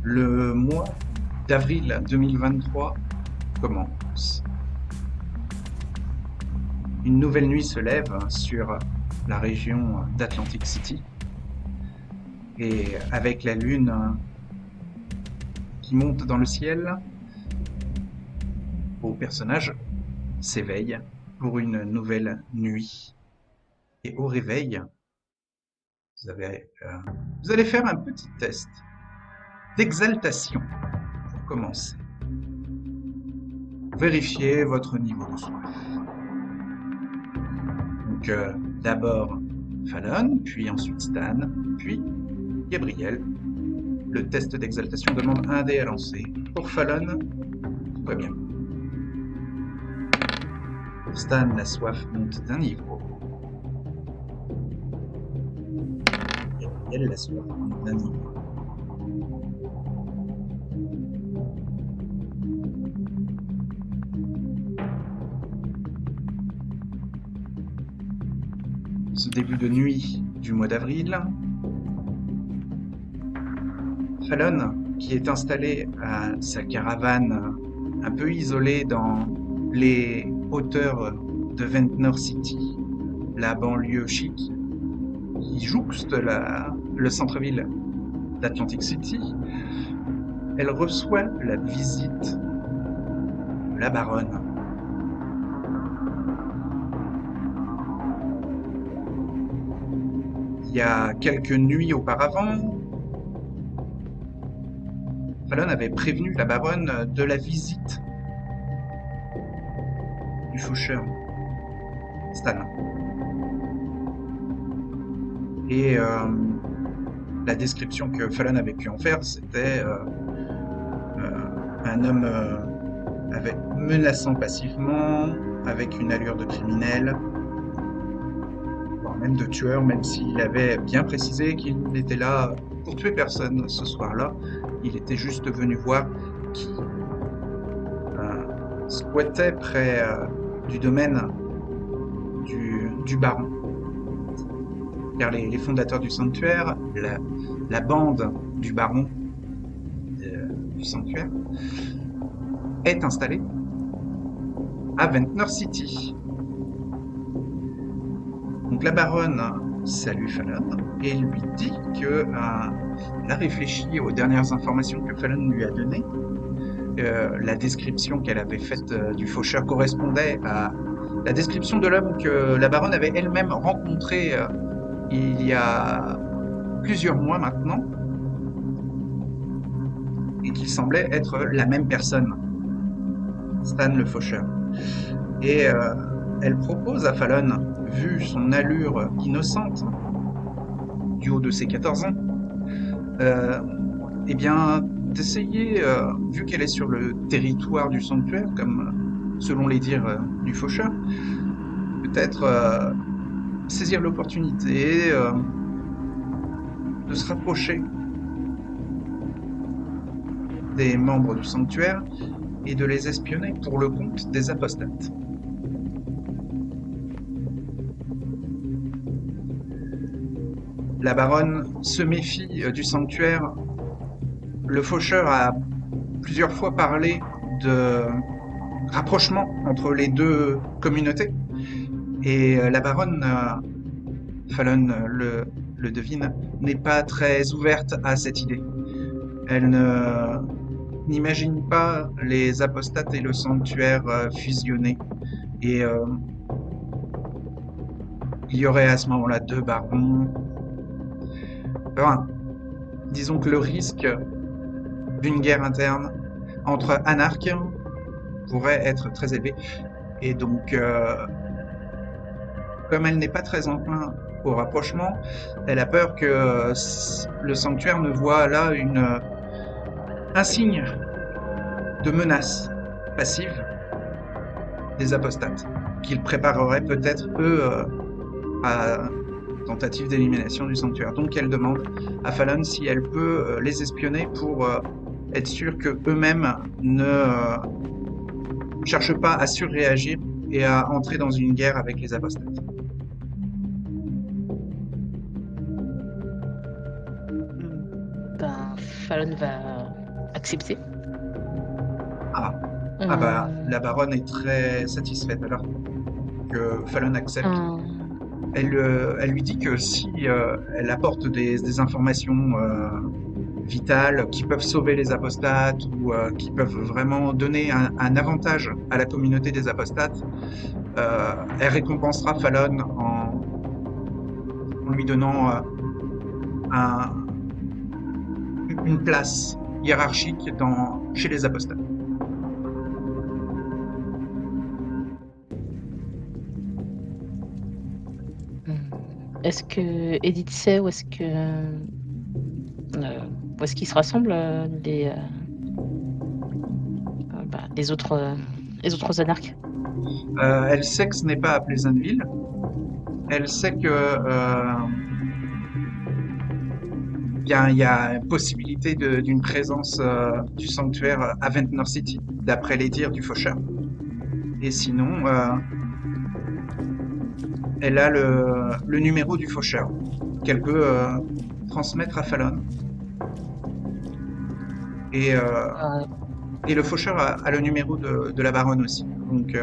Le mois d'avril 2023 commence. Une nouvelle nuit se lève sur la région d'Atlantic City et avec la lune qui monte dans le ciel, vos personnages s'éveillent pour une nouvelle nuit. Et au réveil, vous allez faire un petit test d'exaltation pour commencer. Vérifiez votre niveau de soif. Donc d'abord Fallon, puis ensuite Stan, puis Gabriel. Le test d'exaltation demande un dé à lancer. Pour Fallon, tout va bien. Pour Stan, la soif monte d'un niveau. Gabriel, la soif monte d'un niveau. Ce début de nuit du mois d'avril, Fallon, qui est installé à sa caravane un peu isolée dans les hauteurs de Ventnor City, la banlieue chic, qui jouxte le centre-ville d'Atlantic City, elle reçoit la visite de la baronne. Il y a quelques nuits auparavant, Fallon avait prévenu la baronne de la visite du faucheur Stan. Et la description que Fallon avait pu en faire, c'était un homme menaçant passivement, avec une allure de criminel, voire même de tueur, même s'il avait bien précisé qu'il n'était là pour tuer personne ce soir-là. Il était juste venu voir qui squattait près du domaine du baron. Car les fondateurs du sanctuaire, la bande du baron du sanctuaire, est installée à Ventnor City. Donc la baronne salue Fallon et lui dit que elle a réfléchi aux dernières informations que Fallon lui a données. La description qu'elle avait faite du faucheur correspondait à la description de l'homme que la baronne avait elle-même rencontré il y a plusieurs mois maintenant, et qu'il semblait être la même personne, Stan le faucheur. Et elle propose à Fallon, vu son allure innocente, du haut de ses 14 ans, eh bien, d'essayer, vu qu'elle est sur le territoire du sanctuaire, comme selon les dires du faucheur, peut-être saisir l'opportunité de se rapprocher des membres du sanctuaire et de les espionner pour le compte des apostates. La baronne se méfie du sanctuaire. Le faucheur a plusieurs fois parlé de rapprochement entre les deux communautés. Et la baronne, Fallon le devine, n'est pas très ouverte à cette idée. Elle n'imagine pas les apostates et le sanctuaire fusionnés. Et il y aurait à ce moment-là deux barons. Enfin, disons que le risque d'une guerre interne entre anarques pourrait être très élevé. Et donc, comme elle n'est pas très enclin au rapprochement, elle a peur que le sanctuaire ne voit là un signe de menace passive des apostates, qu'ils prépareraient peut-être, eux, à tentative d'élimination du sanctuaire. Donc elle demande à Fallon si elle peut les espionner pour être sûre qu'eux-mêmes ne cherchent pas à surréagir et à entrer dans une guerre avec les apostates. Ben, Fallon va accepter. Ah, ah bah, Hum, la baronne est très satisfaite alors que Fallon accepte. hum, Elle lui dit que si elle apporte des informations vitales qui peuvent sauver les apostates ou qui peuvent vraiment donner un avantage à la communauté des apostates, elle récompensera Fallon en lui donnant un- une place hiérarchique chez les apostates. hum. Est-ce que Edith sait où est-ce qu'ils se rassemblent les autres anarques? Elle sait que ce n'est pas à Pleasantville. Elle sait que il y a possibilité d'une présence du sanctuaire à Ventnor City, d'après les dires du faucheur. Et sinon, elle a le numéro du faucheur qu'elle peut transmettre à Fallon. Et, euh, Euh, et le faucheur a le numéro de la baronne aussi. Donc,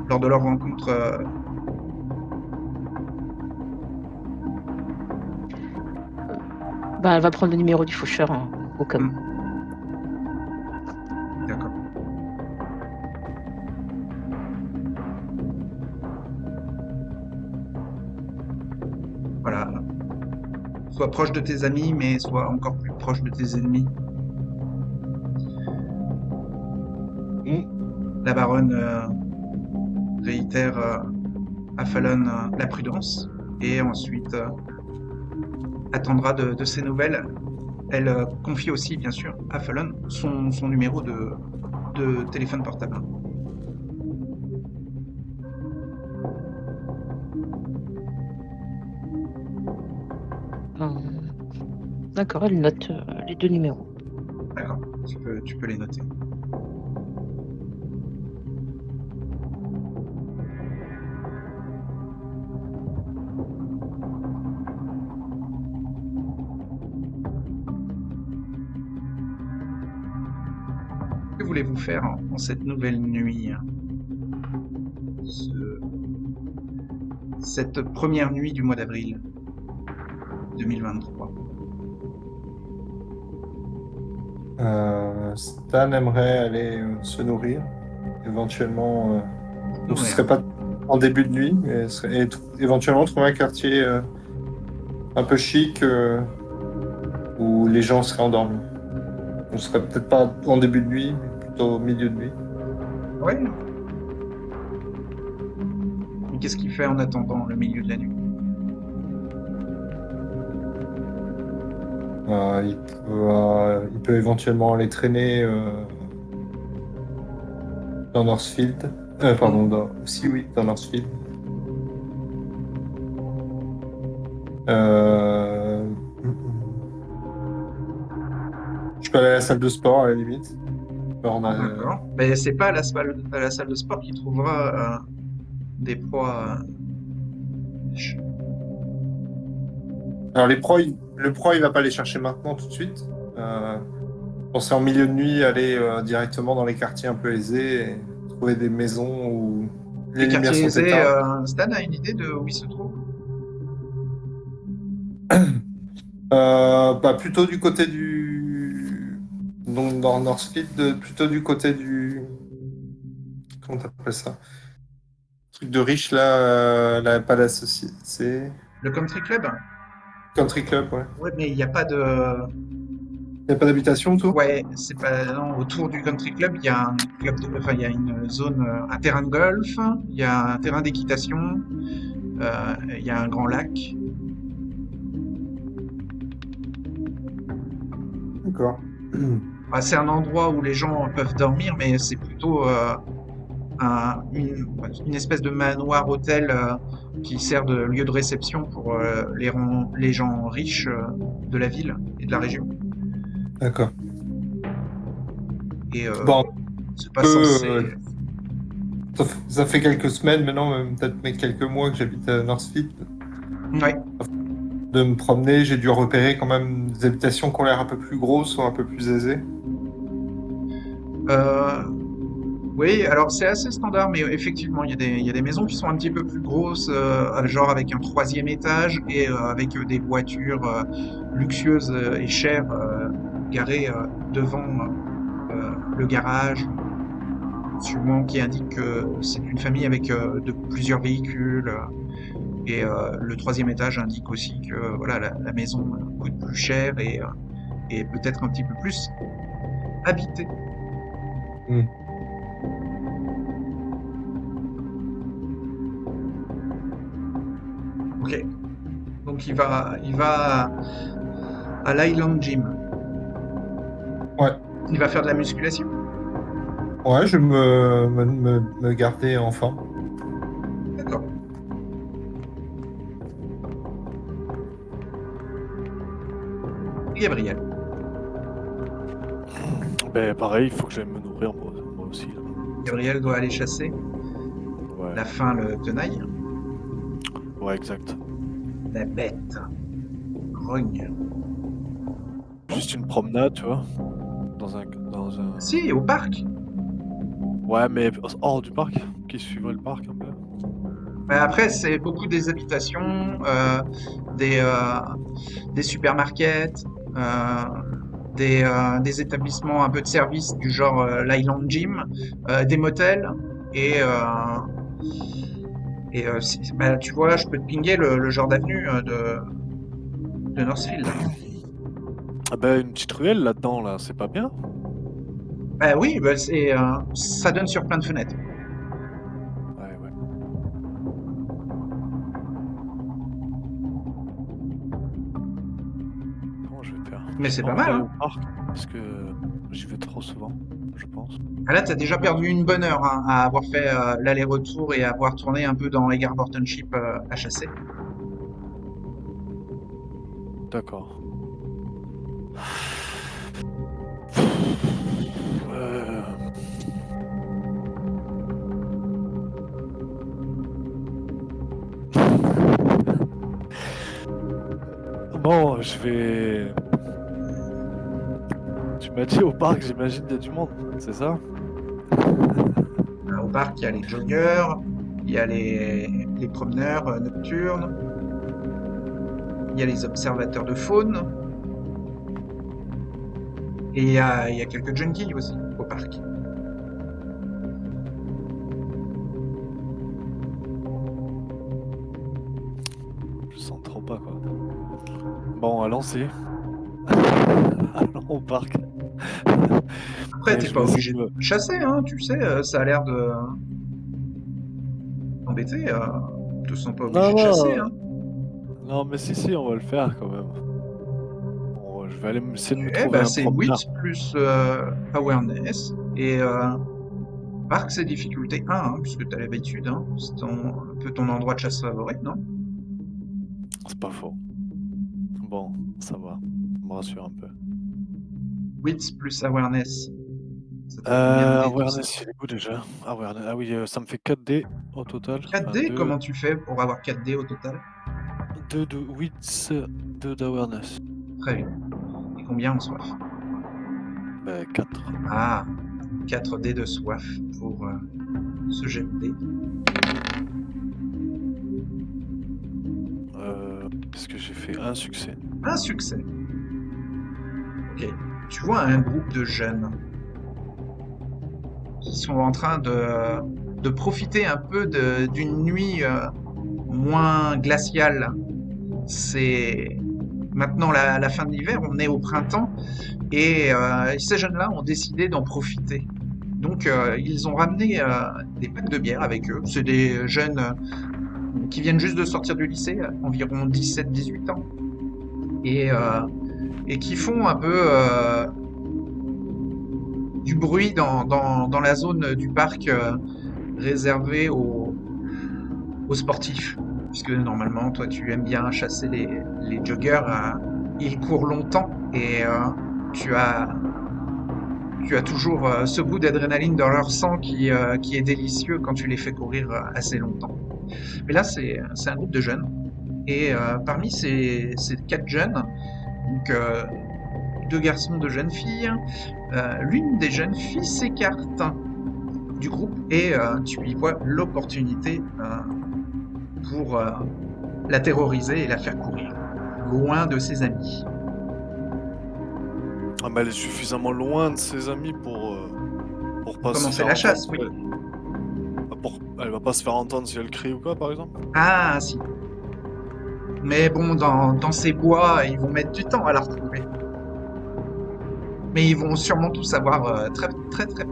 lors de leur rencontre, Elle va prendre le numéro du faucheur au cas où. hmm, d'accord. Voilà. Sois proche de tes amis, mais sois encore plus proche de tes ennemis. La baronne réitère à Fallon la prudence et ensuite attendra de ses nouvelles. Elle confie aussi, bien sûr, à Fallon son numéro de téléphone portable. Hum, D'accord, elle note les deux numéros. D'accord, tu peux les noter. Que voulez-vous faire en cette nouvelle nuit, ce- cette première nuit du mois d'avril 2023? Stan aimerait aller se nourrir, éventuellement. Donc ce Nourrir. serait pas en début de nuit, mais éventuellement trouver un quartier un peu chic où les gens seraient endormis. On serait peut-être pas en début de nuit, mais plutôt au milieu de nuit. Ouais. Mais qu'est-ce qu'il fait en attendant le milieu de la nuit? Il peut éventuellement aller traîner dans Northfield. Pardon, Hmm, si oui, dans Northfield. Euh, Je peux aller à la salle de sport à la limite. Alors, d'accord. Mais c'est pas à la salle de sport qu'il trouvera des proies. Alors le pro, il va pas les chercher maintenant tout de suite. Penser en milieu de nuit, aller directement dans les quartiers un peu aisés et trouver des maisons où les Les lumières quartiers sont aisés, éteintes. Stan a une idée de où ils se trouvent? Plutôt du côté donc dans Northfield, plutôt du côté du... Comment t'appelles ça? Truc de riche là, pas la société. C'est Le country club? Country Club, ouais. Ouais, mais il n'y a pas de. Il n'y a pas d'habitation autour? Ouais, c'est pas. Non, autour du country club, il y a un club enfin, il y a une zone, un terrain de golf, il y a un terrain d'équitation, il y a un grand lac. D'accord. Ah, c'est un endroit où les gens peuvent dormir, mais c'est plutôt une espèce de manoir hôtel qui sert de lieu de réception pour les gens riches de la ville et de la région. D'accord. Et Bon, c'est pas peu, censé. ça fait quelques semaines maintenant, peut-être même quelques mois que j'habite à Northfield. Ouais. de me promener, j'ai dû repérer quand même des habitations qui ont l'air un peu plus grosses ou un peu plus aisées. Euh, oui, alors c'est assez standard, mais effectivement, il y a des maisons qui sont un petit peu plus grosses, genre avec un troisième étage et avec des voitures luxueuses et chères garées devant le garage, sûrement qui indique que c'est une famille avec de plusieurs véhicules. Et le troisième étage indique aussi que voilà, la maison coûte plus cher et peut-être un petit peu plus habitée. Hmm. Ok. Donc il va à l'Island Gym. Ouais. Il va faire de la musculation. Ouais, je vais me garder en forme. D'accord. Gabriel. Ben pareil, il faut que j'aille me nourrir moi aussi. Là. Gabriel doit aller chasser. Ouais. La faim le tenaille. Ouais, exact. La bête. Grogne. Juste une promenade, tu vois. Dans un. Si, au parc. Ouais, mais hors du parc. Qui suivrait le parc un peu. Après, c'est beaucoup des habitations, des, euh, des supermarkets, des établissements un peu de service du genre l'Island Gym, des motels et, bah, tu vois, je peux te pinguer le genre d'avenue de Northfield. Ah ben une petite ruelle là-dedans, là, c'est pas bien. Bah oui, bah, ça donne sur plein de fenêtres. Ouais, ouais. Comment je vais faire? Mais J'ai c'est pas pas envie mal, d'aller hein. au parc parce que j'y vais trop souvent, je pense. Ah, là, t'as déjà perdu une bonne heure hein, à avoir fait l'aller-retour et à avoir tourné un peu dans Egar Township à chasser. D'accord. Euh, Bon, je vais. Tu m'as dit au parc, j'imagine qu'il y a du monde, c'est ça? Au parc, il y a les joggers, il y a les promeneurs nocturnes, il y a les observateurs de faune, et il y a quelques junkies aussi au parc. Je sens trop pas quoi. Bon, allons-y. Allons au parc. Après, Mais t'es je pas vais obligé essayer de de me- chasser, hein, tu sais, ça a l'air de t'embêter, te sens pas obligé Non, de chasser, non, hein. non, mais si, on va le faire quand même. Bon, je vais aller essayer de me Ok, trouver bah un c'est promeneur. wit plus awareness, et parc c'est difficulté 1, hein, puisque t'as l'habitude, hein, c'est un peu ton endroit de chasse favori, non? C'est pas faux. Bon, ça va. Ça me rassure un peu. Wit plus awareness, ça te fait combien de dés tout ça? Awareness, il est où déjà? Awareness. Ah oui, ça me fait 4 dés au total. Enfin, 4D, comment tu fais pour avoir 4D au total? 2 de wits, 2 d'awareness. Très bien. Et combien en soif? Bah, 4. Ah, 4D de soif pour ce jet de dés. Qu'est-ce que j'ai fait? Un succès. Un succès. Ok. Tu vois un groupe de jeunes qui sont en train de profiter un peu d'une nuit moins glaciale. C'est maintenant la fin de l'hiver, on est au printemps, et ces jeunes-là ont décidé d'en profiter. Donc ils ont ramené des packs de bière avec eux. C'est des jeunes qui viennent juste de sortir du lycée, environ 17-18 ans, et, euh, et qui font un peu du bruit dans la zone du parc réservée aux sportifs. Puisque normalement, toi, tu aimes bien chasser les joggers. Ils courent longtemps et tu as, tu as toujours ce goût d'adrénaline dans leur sang qui est délicieux quand tu les fais courir assez longtemps. Mais là, c'est un groupe de jeunes Et parmi ces 4 jeunes, donc 2 garçons, 2 jeunes filles, l'une des jeunes filles s'écarte du groupe et tu lui vois l'opportunité pour la terroriser et la faire courir loin de ses amis. Ah, mais elle est suffisamment loin de ses amis pour pas se Commencer faire la chasse, oui. entendre. Elle va pas se faire entendre si elle crie ou quoi, par exemple? Ah, si. Mais bon, dans ces bois, ils vont mettre du temps à la retrouver. Mais ils vont sûrement tout savoir très très très peu.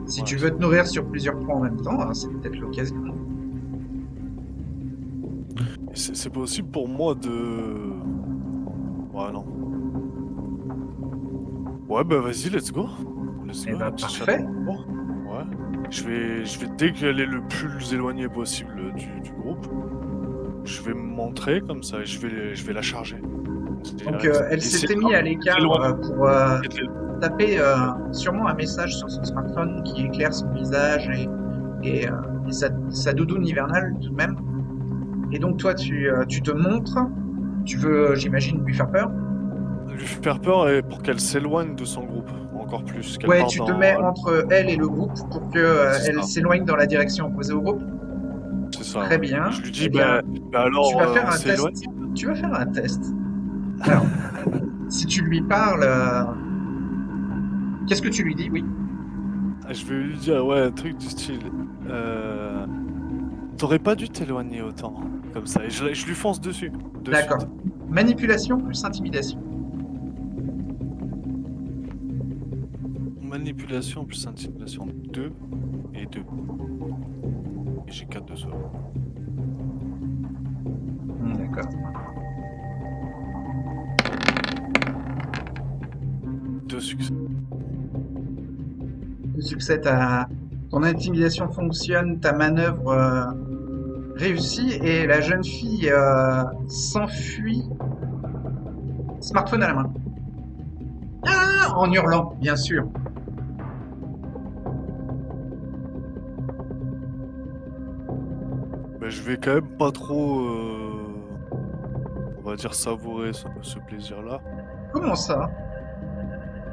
Si Ouais, tu veux te nourrir sur plusieurs points en même temps, c'est peut-être l'occasion. c'est possible pour moi de... Ouais, non. Ouais, bah vas-y, let's go. Let's Eh go, bah, un petit parfait. chat. Ouais. Je vais, dès qu'elle est le plus éloignée possible du groupe, je vais me montrer comme ça et je vais la charger. Donc elle s'était mise à l'écart pour taper sûrement un message sur son smartphone qui éclaire son visage et sa doudoune hivernale tout de même. Et donc toi, tu te montres. Tu veux, j'imagine, lui faire peur. Lui faire peur et pour qu'elle s'éloigne de son groupe encore plus. Qu'elle Ouais, parte tu te mets entre elle et le groupe pour que C'est elle ça. s'éloigne dans la direction opposée au groupe. C'est ça. Très Ouais. bien. Et je lui dis, Eh bien, bah alors, tu vas faire on un s'est test. éloigné. Tu vas faire un test. Alors, si tu lui parles, qu'est-ce que tu lui dis? Oui. Je vais lui dire, ouais, un truc du style. T'aurais pas dû t'éloigner autant, comme ça. Et je lui fonce dessus. De D'accord. suite. Manipulation plus intimidation. Manipulation plus intimidation 2 et 2. Et j'ai 4 de soi. D'accord. 2 succès. Le succès, ton intimidation fonctionne, ta manœuvre réussit et la jeune fille s'enfuit, smartphone à la main. Ah, en hurlant, bien sûr. Mais je vais quand même pas trop, on va dire, savourer ce plaisir-là. Comment ça?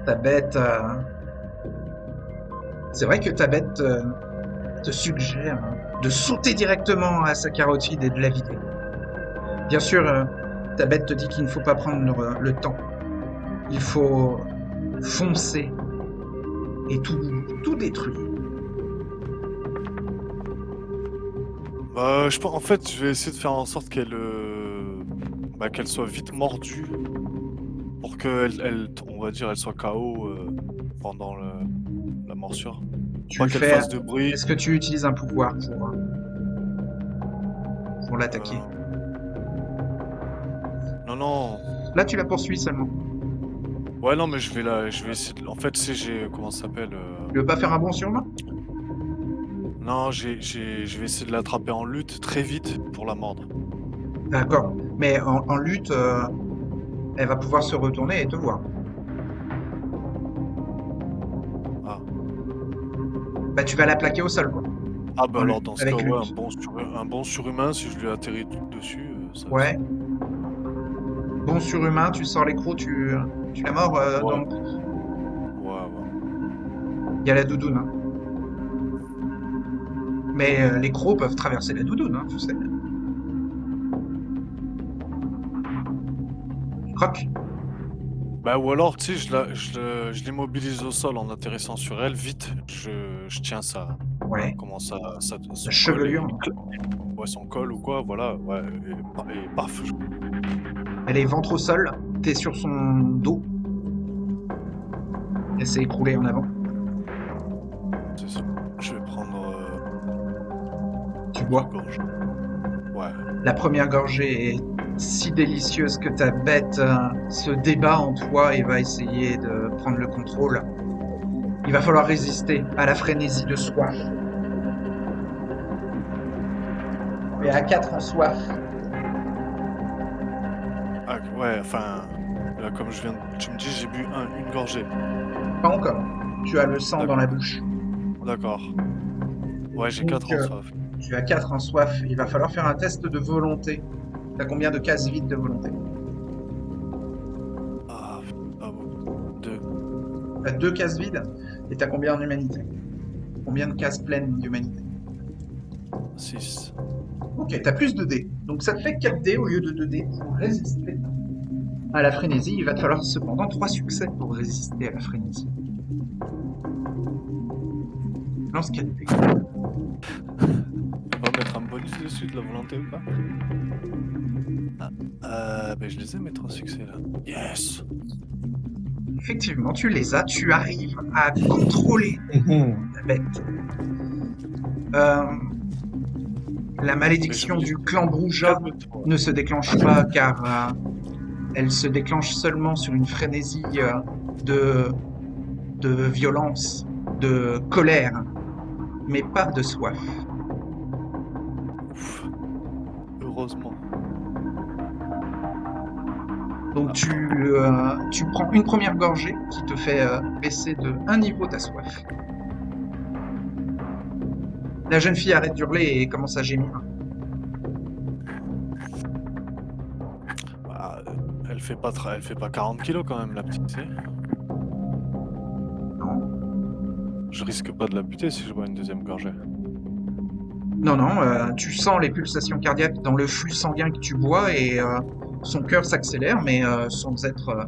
Ta bête. C'est vrai que ta bête te suggère de sauter directement à sa carotide et de la vider. Bien sûr, ta bête te dit qu'il ne faut pas prendre le temps. Il faut foncer et tout détruire. En fait, je vais essayer de faire en sorte qu'elle qu'elle soit vite mordue pour qu'elle, on va dire, elle soit KO pendant la morsure. Tu Pas le qu'elle fais. fasse de bruit. Est-ce que tu utilises un pouvoir pour l'attaquer? Non. Là, tu la poursuis seulement. Ouais, non, mais je vais essayer de... En fait, comment ça s'appelle Tu veux pas faire un bond sur main? Non, je vais essayer de l'attraper en lutte très vite pour la mordre. D'accord. Mais en lutte, elle va pouvoir se retourner et te voir. Ah. Bah, tu vas la plaquer au sol, quoi. Ah bah En alors lutte, dans ce avec cas, lutte. ouais, un bon surhumain, si je lui atterris dessus, ça... Ouais. Bon surhumain, tu sors les crocs, tu la mords. Ouais. Donc, Ouais. il y a la doudoune. Hein. Mais les crocs peuvent traverser la doudoune, hein, tu sais. Croc. Bah ou alors, tu sais, je l'immobilise au sol en atterrissant sur elle, vite, je tiens Ouais. comment ça, son La col chevelure. ouais, son col ou quoi, voilà, ouais, et paf, Elle est ventre au sol, t'es sur son dos. Elle s'est écroulée en avant. c'est ça. Je vais prendre Tu bois. une gorge. Ouais. La première gorgée est si délicieuse que ta bête se débat en toi et va essayer de prendre le contrôle. Il va falloir résister à la frénésie de soif. Mais à 4 en soif. Ah, ouais, enfin, là, comme tu me dis, j'ai bu une gorgée. Pas encore. Tu as le sang dans la bouche. D'accord. Ouais, j'ai Donc, 4 en soif. Tu as 4 en soif. Il va falloir faire un test de volonté. T'as combien de cases vides de volonté? Ah, bon. 2. T'as 2 cases vides. Et t'as combien en humanité? Combien de cases pleines d'humanité? 6. Ok, t'as plus de dés. Donc ça te fait 4 dés au lieu de 2 dés pour résister à la frénésie. Il va te falloir cependant 3 succès pour résister à la frénésie. Lance 4 dés. On va mettre un bonus dessus de la volonté ou pas? Ben je les ai mes 3 succès là. Yes! Effectivement, tu les as. Tu arrives à contrôler la bête. La malédiction du clan Brouja Calme-toi. ne se déclenche pas car elle se déclenche seulement sur une frénésie de violence, de colère, mais pas de soif. Ouf. Heureusement. Donc tu prends une première gorgée qui te fait baisser de 1 niveau ta soif. La jeune fille arrête d'hurler et commence à gémir. Bah, elle fait pas 40 kilos quand même la petite, tu sais. Non, Je risque pas de la buter si je bois une deuxième gorgée. non, tu sens les pulsations cardiaques dans le flux sanguin que tu bois et son cœur s'accélère, mais sans être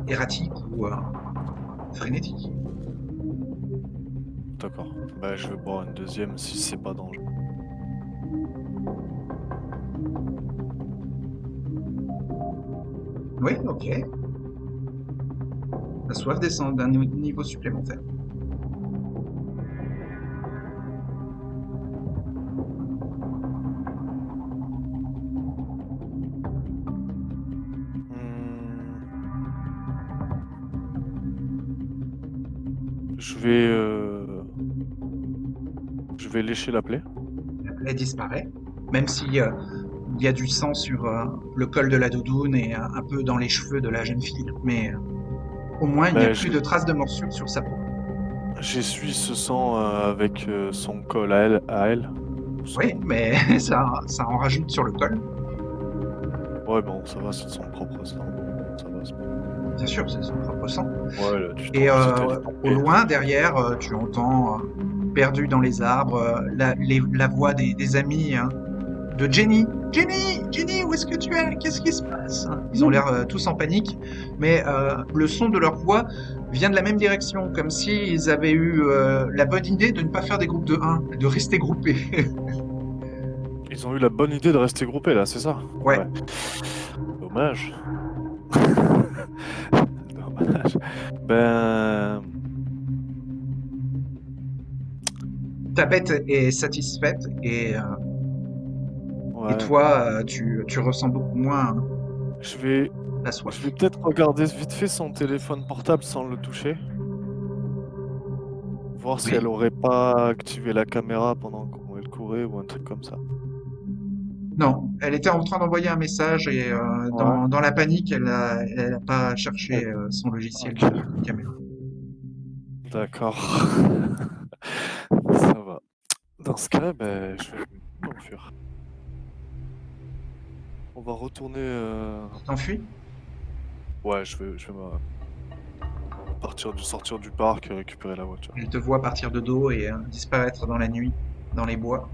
erratique ou frénétique. D'accord. Bah je vais boire une deuxième si c'est pas dangereux. Oui, ok. La soif descend d'un niveau supplémentaire. Je vais lécher la plaie. Elle disparaît, même si il y a du sang sur le col de la doudoune et un peu dans les cheveux de la jeune fille, mais au moins il n'y a plus de traces de morsure sur sa peau. J'essuie ce sang avec son col à elle. Oui, mais ça en rajoute sur le col. Ouais, bon, ça va, c'est de son propre sang. Ça va. Bien sûr, c'est son propre sang. Ouais, là, tu Et t'en au loin, derrière, tu entends, perdu dans les arbres, la voix des amis hein, de Jenny. Jenny, Jenny, où est-ce que tu es? Qu'est-ce qui se passe? Ils ont l'air tous en panique, mais le son de leur voix vient de la même direction, comme s'ils avaient eu la bonne idée de ne pas faire des groupes de 1, de rester groupés. Ils ont eu la bonne idée de rester groupés, là, c'est ça? Ouais. Dommage. Dommage. Ben... Ta bête est satisfaite et Ouais. toi, tu ressens beaucoup moins Je vais la soif. peut-être regarder vite fait son téléphone portable sans le toucher. Voir si Oui. elle aurait pas activé la caméra pendant qu'elle courait ou un truc comme ça. Non, elle était en train d'envoyer un message et dans la panique, elle a pas cherché son logiciel Ok. de caméra. D'accord. Ça va. Dans ce cas, ben, je vais m'enfuir. On va retourner... Tu t'enfuis? Ouais, je vais sortir du parc et récupérer la voiture. Elle te voit partir de dos et disparaître dans la nuit, dans les bois.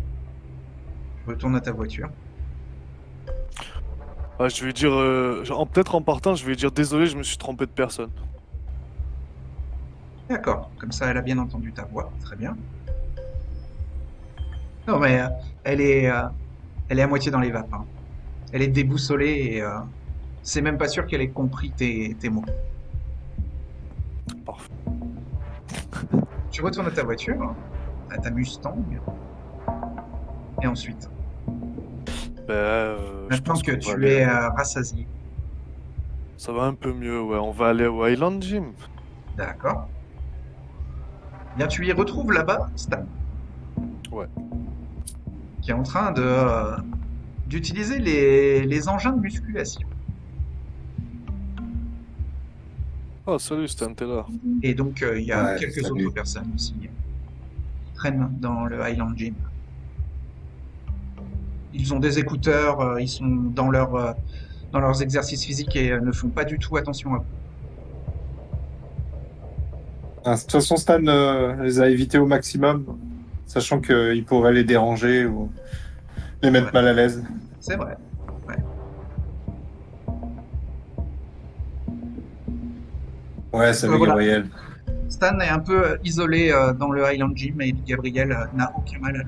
Tu retournes à ta voiture. Ah, je vais dire... peut-être en partant, je vais dire désolé, je me suis trompé de personne. D'accord, comme ça elle a bien entendu ta voix, très bien. Non mais elle est à moitié dans les vapes. Hein. Elle est déboussolée et c'est même pas sûr qu'elle ait compris tes mots. Parfait. Tu retournes à ta voiture, à ta Mustang, et ensuite, Ben, je maintenant pense que qu'on va tu aller- es rassasié, Ça va un peu mieux, ouais. On va aller au Highland Gym. d'accord. Bien, tu y retrouves là-bas Stan. Ouais. Qui est en train d'utiliser les engins de musculation. Oh, salut Stan, t'es là. Et donc, il y a Ouais, quelques salut. autres personnes aussi. traînent dans le Highland Gym. Ils ont des écouteurs, ils sont dans leurs exercices physiques et ne font pas du tout attention à vous. Ah, de toute façon, Stan les a évités au maximum, sachant qu'il pourrait les déranger ou les mettre Ouais. mal à l'aise. C'est vrai. Ouais, salut Voilà. Gabriel. Stan est un peu isolé dans le Highland Gym et Gabriel n'a aucun mal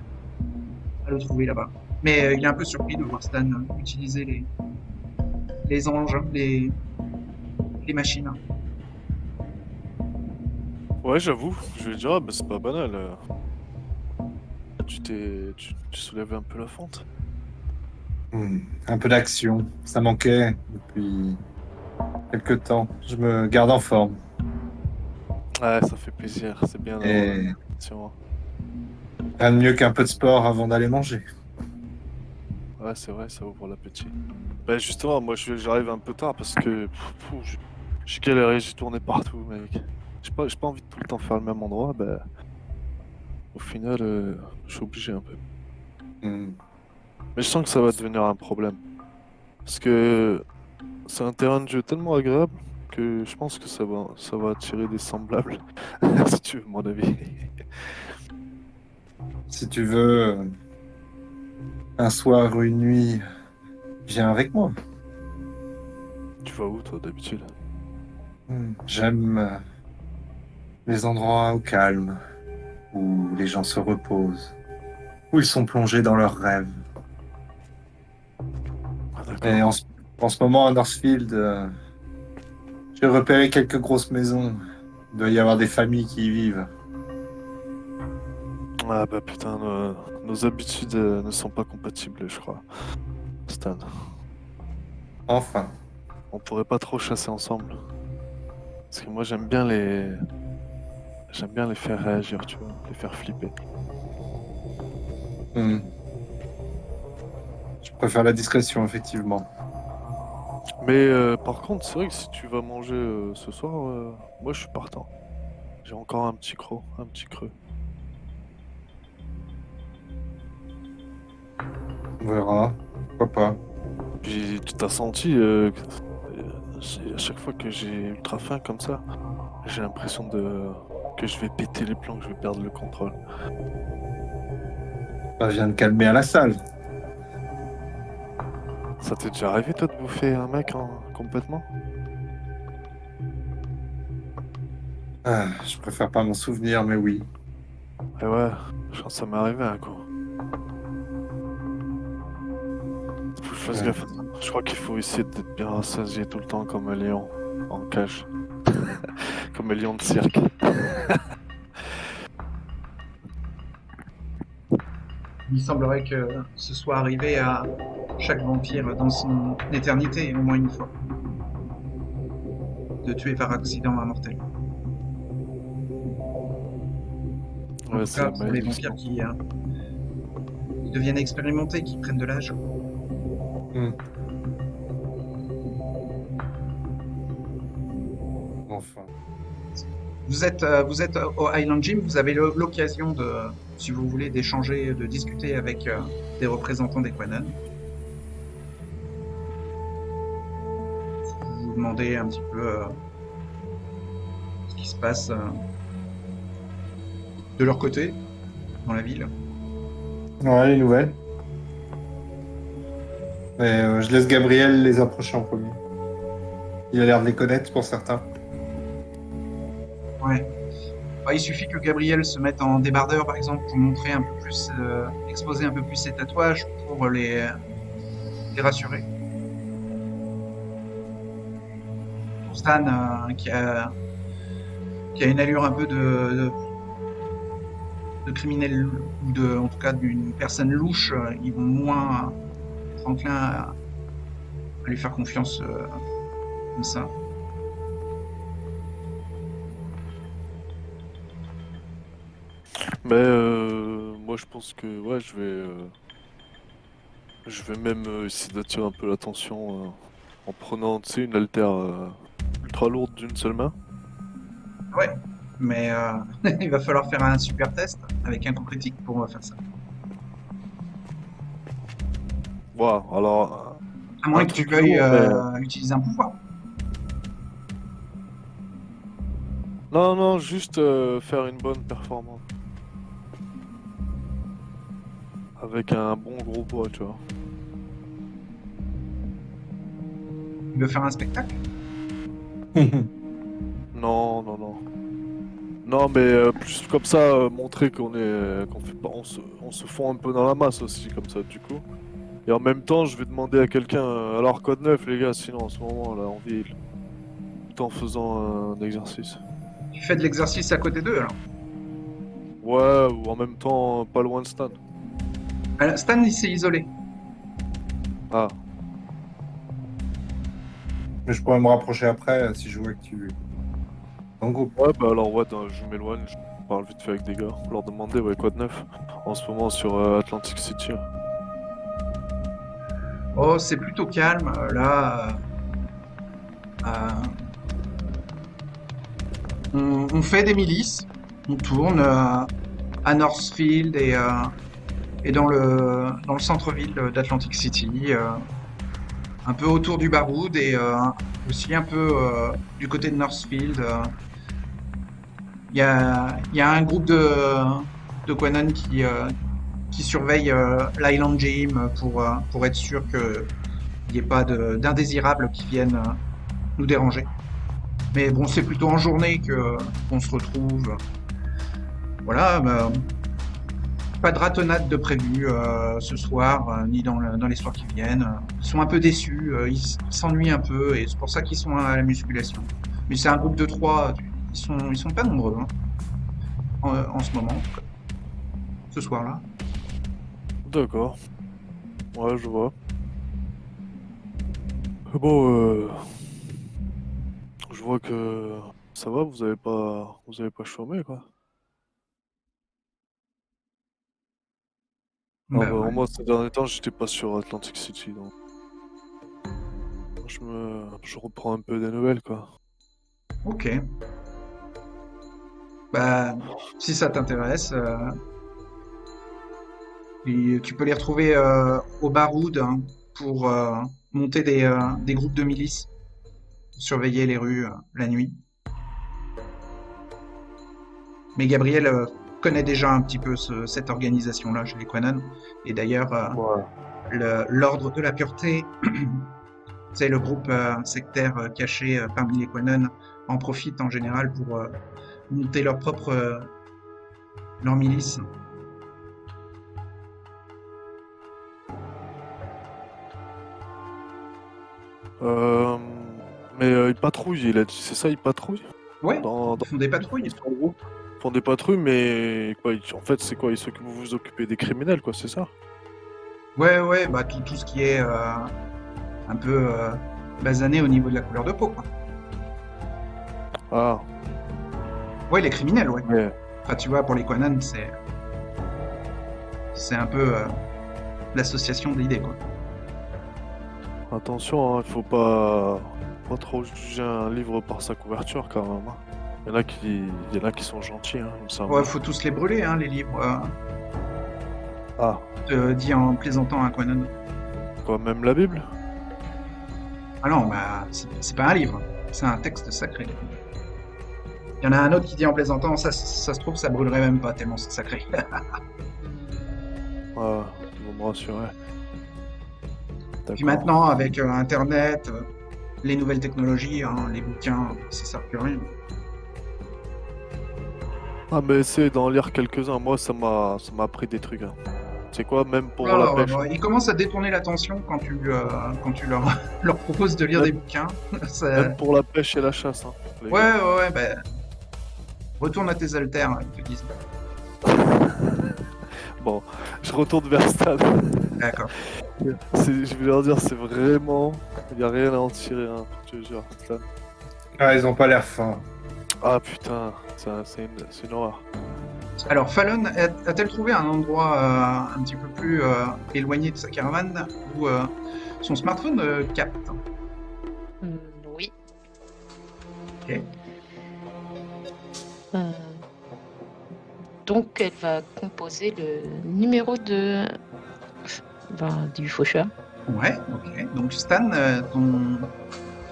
à le trouver là-bas. Mais il est un peu surpris de voir Stan utiliser les anges, les machines. Ouais, j'avoue, je vais dire, ah, bah, c'est pas banal. Tu soulèves un peu la fente. Un peu d'action, ça manquait depuis quelques temps. Je me garde en forme. Ouais, ça fait plaisir, c'est bien d'avoir Et la motivation. rien de mieux qu'un peu de sport avant d'aller manger. Ouais, c'est vrai, ça ouvre l'appétit. Bah justement, moi j'arrive un peu tard parce que j'ai galéré, j'ai tourné partout, mec. J'ai pas envie de tout le temps faire le même endroit, bah au final, je suis obligé un peu. Hmm. Mais je sens que ça va devenir un problème. Parce que c'est un terrain de jeu tellement agréable que je pense que ça va attirer des semblables, si tu veux mon avis. Si tu veux, un soir ou une nuit, viens avec moi. Tu vas où toi d'habitude? J'aime les endroits au calme, où les gens se reposent, où ils sont plongés dans leurs rêves. Ah Et d'accord. en ce moment, à Northfield, j'ai repéré quelques grosses maisons. Il doit y avoir des familles qui y vivent. Ah bah putain, nos habitudes ne sont pas compatibles, je crois. Stan, Enfin. on pourrait pas trop chasser ensemble. Parce que moi j'aime bien les faire réagir, tu vois, les faire flipper. Hmm. Je préfère la discrétion, effectivement. Mais par contre, c'est vrai que si tu vas manger ce soir, moi je suis partant. J'ai encore un petit creux. On verra. Pourquoi pas. Puis tu t'as senti, à chaque fois que j'ai ultra faim comme ça, j'ai l'impression que je vais péter les plombs, que je vais perdre le contrôle. Ça vient de calmer à la salle. Ça t'est déjà arrivé toi de bouffer un mec complètement? Ah, je préfère pas m'en souvenir, mais oui. Et ouais, je pense que ça m'est arrivé un coup. Faut que je fasse Ouais. gaffe à ça. Je crois qu'il faut essayer d'être bien rassasié tout le temps comme un lion en cage. Comme un lion de cirque. Il semblerait que ce soit arrivé à chaque vampire dans son éternité, au moins une fois, de tuer par accident un mortel. En Ouais, tout c'est cas, la pour les vampires malédiction. qui deviennent expérimentés, qui prennent de l'âge. Hmm. Enfin. Vous êtes au Highland Gym, vous avez l'occasion de, si vous voulez, d'échanger, de discuter avec des représentants des Quanon. Vous demandez un petit peu ce qui se passe de leur côté, dans la ville. Ouais, les nouvelles. Mais je laisse Gabriel les approcher en premier. Il a l'air de les connaître pour certains. Ouais. Bah, il suffit que Gabriel se mette en débardeur, par exemple, pour montrer un peu plus, exposer un peu plus ses tatouages, pour les rassurer. Pour Stan, qui a une allure un peu de criminel, ou en tout cas d'une personne louche, ils vont moins être enclins à lui faire confiance comme ça. Mais moi je pense que ouais, je vais même essayer d'attirer un peu l'attention en prenant, tu sais, une haltère ultra lourde d'une seule main. Ouais, Mais il va falloir faire un super test avec un coup critique pour faire ça. Ouais, alors. À moins Un que tu truc veuilles lourd, mais. utiliser un pouvoir. Non, non, juste faire une bonne performance. Avec un bon gros bois, tu vois. Il veut faire un spectacle. Non, non, non. Non, mais plus comme ça, montrer qu'on fait pas, on se fond un peu dans la masse aussi, comme ça, du coup. Et en même temps, je vais demander à quelqu'un, alors code 9, les gars, sinon en ce moment, là, en ville, tout en faisant un exercice. Tu fais de l'exercice à côté d'eux alors. Ouais, ou en même temps, pas loin de Stan. Stan, il s'est isolé. Ah, Mais je pourrais me rapprocher après si je vois que tu... En groupe. ouais, bah alors, ouais, je m'éloigne, je parle vite fait avec des gars, leur demander, ouais, code 9, en ce moment sur Atlantic City. Oh, c'est plutôt calme. Là, on fait des milices. On tourne à Northfield et dans le centre-ville d'Atlantic City. Un peu autour du Baroud et aussi un peu du côté de Northfield. Il y a un groupe de Quanon qui surveille l'Island Gym pour être sûr qu'il n'y ait pas d'indésirables qui viennent nous déranger. Mais bon, c'est plutôt en journée qu'on se retrouve. Voilà, bah, pas de ratonnade de prévu ce soir, ni dans les soirs qui viennent. Ils sont un peu déçus, ils s'ennuient un peu, et c'est pour ça qu'ils sont à la musculation. Mais c'est un groupe de trois, ils sont pas nombreux hein, en ce moment, en tout cas, ce soir-là. D'accord, ouais, je vois. Bon, je vois que ça va, vous avez pas chômé, quoi. Ah Bah bah, ouais. moi, ces derniers temps, j'étais pas sur Atlantic City, donc je reprends un peu des nouvelles, quoi. Ok. Bah, si ça t'intéresse, tu peux les retrouver au Baroud hein, pour monter des groupes de milices, surveiller les rues la nuit. Mais Gabriel connaît déjà un petit peu cette organisation-là chez les Quanon. Et d'ailleurs, Ouais. l'Ordre de la Pureté, c'est le groupe sectaire caché parmi les Quanon, en profite en général pour monter leur milice. Euh, mais ils patrouillent, il a dit, c'est ça, ils patrouillent? Ouais, ils Dans... font des patrouilles. Ils sont en groupe? Ils font des patrouilles, mais quoi, en fait, c'est quoi? Vous vous occupez des criminels, quoi, c'est ça? Ouais, ouais, bah tout ce qui est un peu basané au niveau de la couleur de peau, quoi. Ah, Ouais, les criminels, ouais. mais Enfin, tu vois, pour les Quanon, c'est un peu l'association d'idées, quoi. attention, hein, il faut pas trop juger un livre par sa couverture, quand même, hein. Il y en a qui sont gentils, hein, il me semble. Ouais, faut tous les brûler, hein, les livres, Ah, dit en plaisantant à Quanon. quoi, même la Bible? Ah non, bah, c'est pas un livre, c'est un texte sacré. Il y en a un autre qui dit en plaisantant, ça se trouve, ça brûlerait même pas tellement c'est sacré. Ah, ils vont me rassurer. Puis D'accord. maintenant, avec Internet, les nouvelles technologies, hein, les bouquins, ça sert plus à rien. Ah, mais essaye d'en lire quelques-uns. Moi, ça m'a appris des trucs, hein. C'est quoi, même pour la Alors, pêche? ils commencent à détourner l'attention quand tu leur, leur proposes de lire des Même, bouquins. même pour la pêche et la chasse, hein, les Ouais, gars. ouais, ouais, bah, retourne à tes haltères, hein, ils te disent. Bon, je retourne vers Stan. D'accord. Je vais leur dire, c'est vraiment. Il n'y a rien à en tirer, hein, je te jure, Stan. Ah, ils ont pas l'air fins. Ah putain, c'est une horreur. Alors, Fallon a-t-elle trouvé un endroit un petit peu plus éloigné de sa caravane où son smartphone capte? Oui. Ok. Euh, donc, elle va composer le numéro du faucheur. Ouais, ok. Donc Stan, ton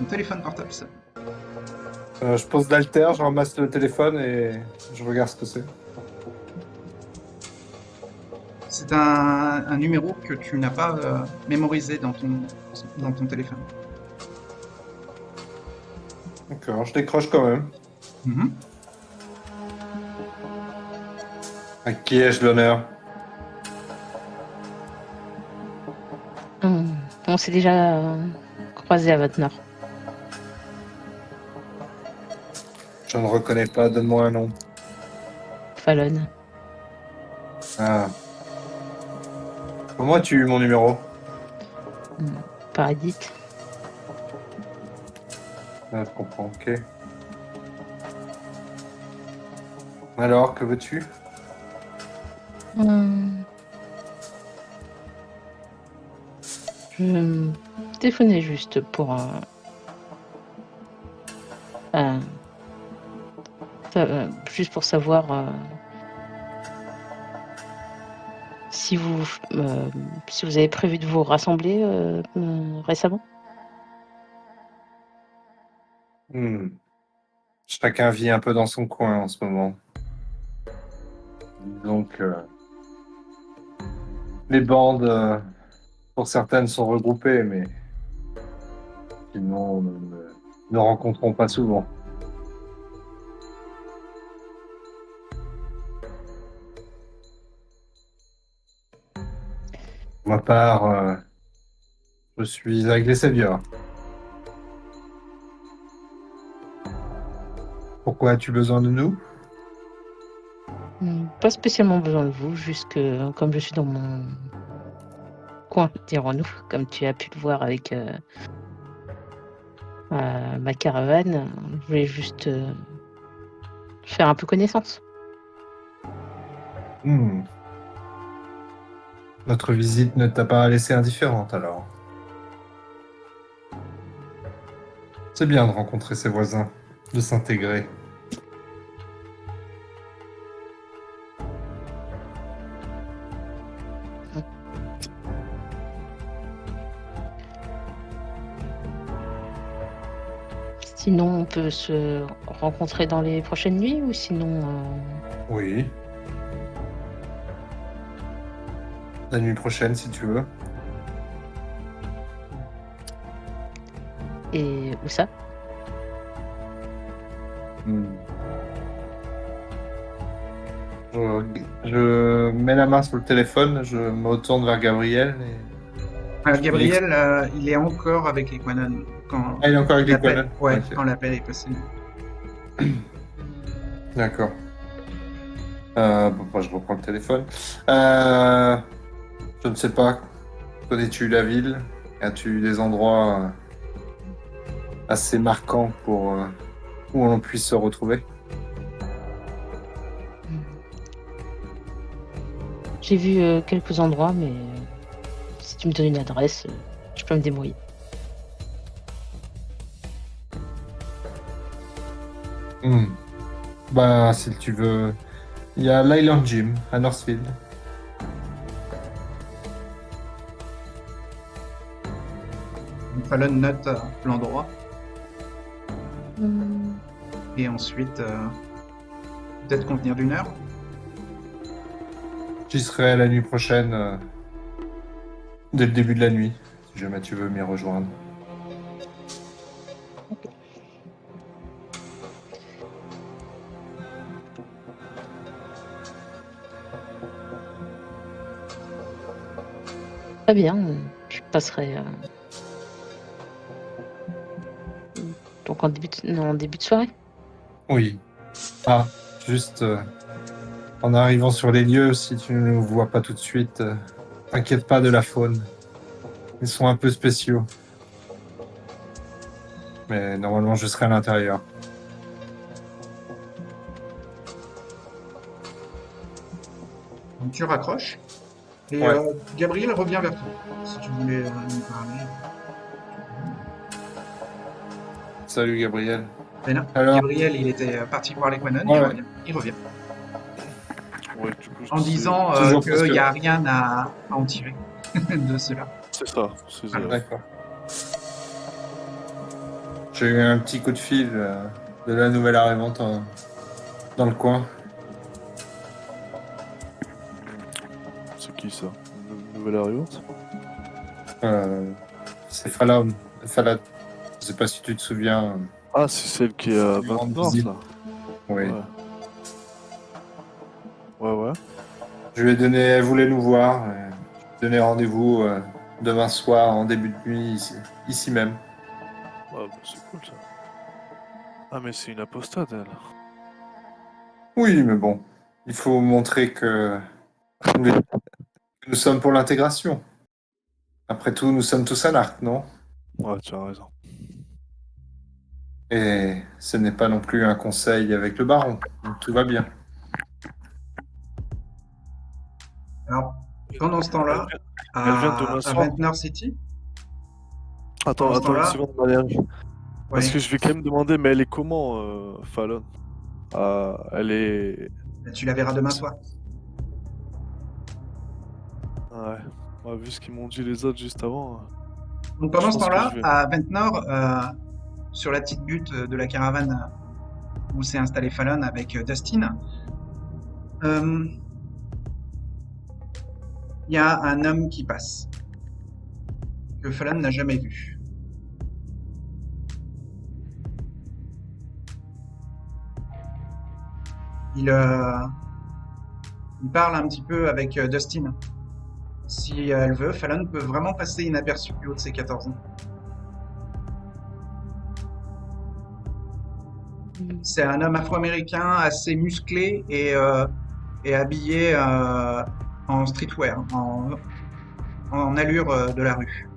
téléphone portable sonne. Je pose l'alter, je ramasse le téléphone et je regarde ce que c'est. C'est un numéro que tu n'as pas mémorisé dans ton téléphone. D'accord, je décroche quand même. Mhm. À qui ai-je l'honneur? On s'est déjà croisé à votre nord. Je ne reconnais pas, donne-moi un nom. Fallon. Ah. Comment as-tu eu mon numéro? Par Edith. Ah, je comprends, ok. Alors, que veux-tu? Je téléphonais juste pour euh, juste pour savoir si vous avez prévu de vous rassembler récemment. Hmm. Chacun vit un peu dans son coin en ce moment. Donc, les bandes, pour certaines, sont regroupées, mais sinon, nous ne rencontrons pas souvent. Pour ma part, je suis avec les Saviors. Pourquoi as-tu besoin de nous? Pas spécialement besoin de vous, juste que comme je suis dans mon coin, dirons-nous, comme tu as pu le voir avec ma caravane, je voulais juste faire un peu connaissance. Hmm. Notre visite ne t'a pas laissé indifférente alors. C'est bien de rencontrer ses voisins, de s'intégrer. Sinon, on peut se rencontrer dans les prochaines nuits ou sinon. Oui. La nuit prochaine, si tu veux. Et où ça? Hmm. Je mets la main sur le téléphone, je me retourne vers Gabriel et Gabriel, il est encore avec Equanon quand Ah, il est encore avec les l'appel, colonnes. ouais, Ok. quand l'appel est passé. D'accord. Bon, moi, je reprends le téléphone. Euh, je ne sais pas. Connais-tu la ville? As-tu des endroits assez marquants pour où on puisse se retrouver? J'ai vu quelques endroits, mais si tu me donnes une adresse, je peux me débrouiller. Hmm. Bah, si tu veux, il y a l'Island Gym à Northfield. Fallon note l'endroit et ensuite peut-être convenir d'une heure. J'y serai la nuit prochaine, dès le début de la nuit, si jamais tu veux m'y rejoindre. Très bien, je passerai donc en début de soirée. Oui. Ah, juste en arrivant sur les lieux, si tu ne nous vois pas tout de suite, t'inquiète pas de la faune. Ils sont un peu spéciaux. Mais normalement, je serai à l'intérieur. Donc tu raccroches et Ouais. Gabriel revient vers toi. Si tu voulais lui parler. Salut Gabriel. Ben non, Alors, Gabriel, il était parti voir les Quanon, Ouais, il ouais. revient. Il revient. Ouais, du coup, En disant Toujours parce qu'il que- n'y a rien à en tirer de cela. C'est ça, c'est zéro. D'accord. J'ai eu un petit coup de fil de la nouvelle arrivante dans le coin. C'est qui ça? Une nouvelle arrivante? C'est Fallout. Fallout. Je sais pas si tu te souviens. Ah, c'est celle qui est à Une grande 20 North, visite. là. Oui. Ouais. Je lui ai donné, elle voulait nous voir. Je lui ai donné rendez-vous demain soir en début de nuit ici même. Ouais, bah, c'est cool ça. Ah, mais c'est une apostate, elle. Oui, mais bon, il faut montrer que nous sommes pour l'intégration. Après tout, nous sommes tous un arc, non? Ouais, tu as raison. Et ce n'est pas non plus un conseil avec le baron. Donc tout va bien. Alors, pendant ce temps-là, Elle vient demain à soir. Ventnor City, Attends Pendant ce une temps-là- seconde, Valérie. Parce ouais, que je vais quand même demander, mais elle est comment, Fallon? Elle est... tu la verras demain soir. Ouais. Ouais, vu ce qu'ils m'ont dit les autres juste avant. Donc pendant Je ce pense que temps-là, je vais. à Ventnor, sur la petite butte de la caravane où s'est installé Fallon avec Dustin, il y a un homme qui passe, que Fallon n'a jamais vu. Il parle un petit peu avec Dustin. Si elle veut, Fallon peut vraiment passer inaperçu du haut de ses 14 ans. C'est un homme afro-américain assez musclé et habillé en streetwear, en allure de la rue.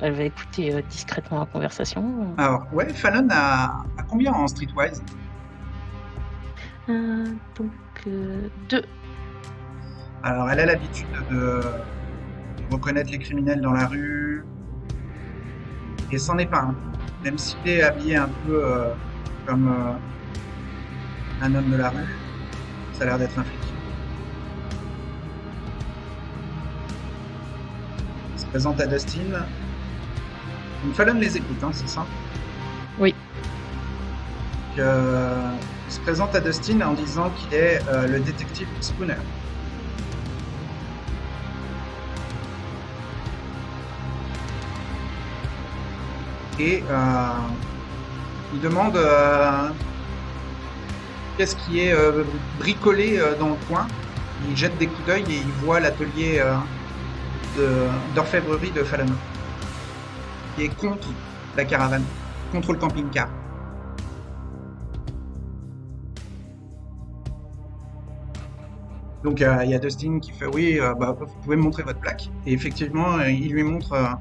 Elle va écouter discrètement la conversation. Alors, ouais, Fallon a combien en streetwise? Donc, 2. Alors, elle a l'habitude de reconnaître les criminels dans la rue, et c'en est pas un. Même s'il est habillé un peu comme un homme de la rue, ça a l'air d'être un flic. Il se présente à Dustin. Donc, Fallon les écoute, hein, c'est ça? Oui. Donc, il se présente à Dustin en disant qu'il est le détective Spooner. Et il demande qu'est-ce qui est bricolé dans le coin. Il jette des coups d'œil et il voit l'atelier d'orfèvrerie de Fallon, qui est contre la caravane, contre le camping-car. Donc il y a Dustin qui fait oui, vous pouvez me montrer votre plaque. Et effectivement, il lui montre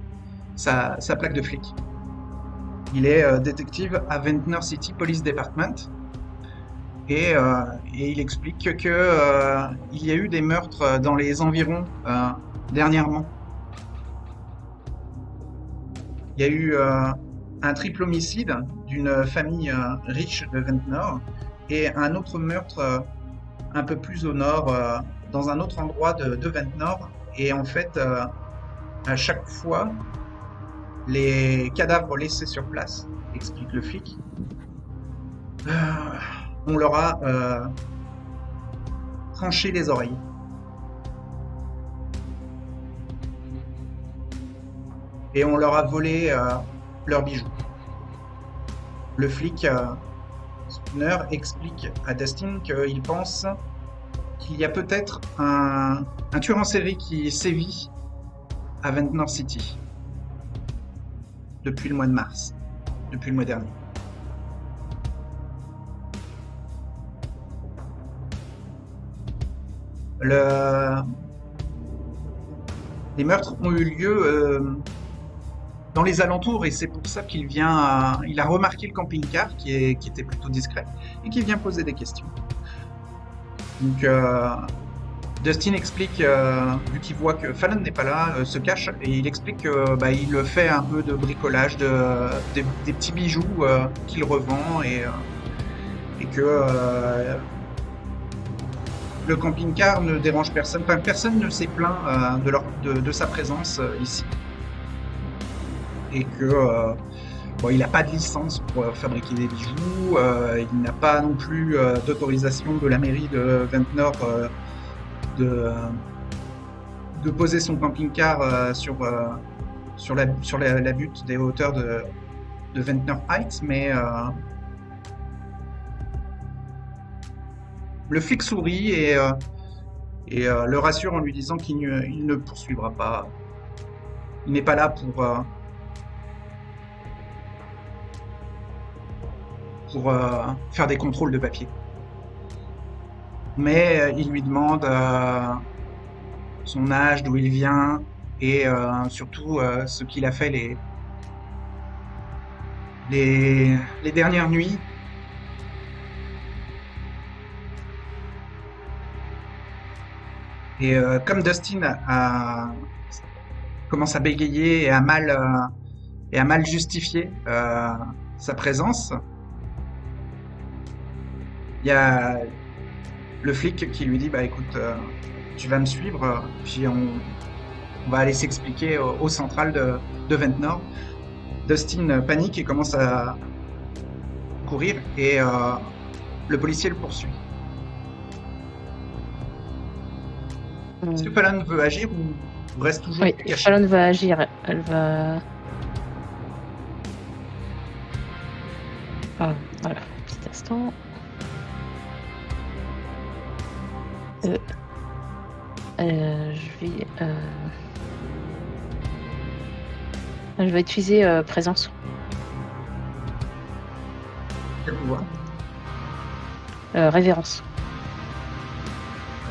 sa plaque de flic. Il est détective à Ventnor City Police Department. Et il explique que il y a eu des meurtres dans les environs dernièrement. Il y a eu un triple homicide d'une famille riche de Ventnor et un autre meurtre un peu plus au nord, dans un autre endroit de Ventnor. Et en fait, à chaque fois, les cadavres laissés sur place, explique le flic, on leur a tranché les oreilles. Et on leur a volé leurs bijoux. Le flic Spooner explique à Dustin qu'il pense qu'il y a peut-être un tueur en série qui sévit à Ventnor City depuis le mois de mars, depuis le mois dernier. Les meurtres ont eu lieu dans les alentours et c'est pour ça qu'il vient. Il a remarqué le camping-car qui était plutôt discret et qui vient poser des questions. Donc Dustin explique, vu qu'il voit que Fallon n'est pas là, se cache, et il explique que il fait un peu de bricolage, des petits bijoux qu'il revend, et que le camping-car ne dérange personne. Enfin, personne ne s'est plaint de sa présence ici. Et que il n'a pas de licence pour fabriquer des bijoux, il n'a pas non plus d'autorisation de la mairie de Ventnor de poser son camping-car sur la butte des hauteurs de Ventnor Heights, mais le flic sourit et le rassure en lui disant qu'il ne poursuivra pas. Il n'est pas là pour faire des contrôles de papier. Mais il lui demande son âge, d'où il vient, et surtout ce qu'il a fait les dernières nuits. Et comme Dustin commence à bégayer et à mal justifier sa présence, il y a le flic qui lui dit écoute, tu vas me suivre, puis on va aller s'expliquer au central de Ventnor. Dustin panique et commence à courir, et le policier le poursuit. Est-ce que Fallon veut agir ou reste toujours Oui, caché? Fallon va agir. Elle va. Ah, voilà, petit instant. Je vais utiliser présence. Quel pouvoir? Révérence.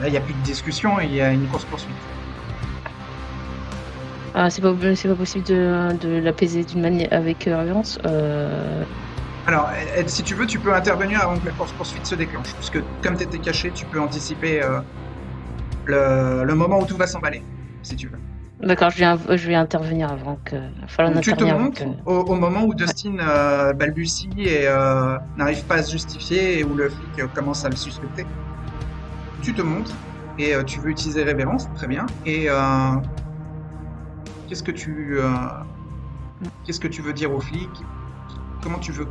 Là, il n'y a plus de discussion, il y a une course-poursuite. Ah, c'est pas possible de l'apaiser d'une manière avec révérence. Alors, si tu veux, tu peux intervenir avant que la course-poursuite se déclenche, puisque comme tu étais caché, tu peux anticiper le moment où tout va s'emballer, si tu veux. D'accord, je vais intervenir avant que. Fallon Donc, tu te intervient avant montres que. au moment où Dustin balbutie et n'arrive pas à se justifier, et où le flic commence à le suspecter. Tu te montres et tu veux utiliser révérence, très bien. Et qu'est-ce que tu veux dire au flic? Comment tu veux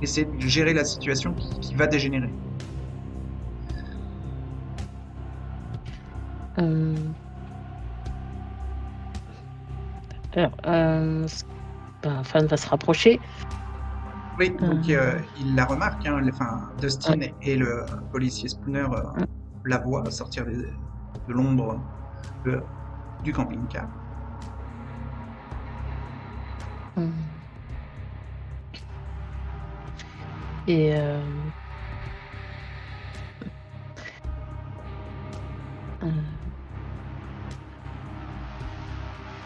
essayer de gérer la situation qui va dégénérer? Alors, Fallon va se rapprocher. Oui, donc il la remarque, hein, Dustin et le policier Spooner la voient sortir de l'ombre du camping-car. Et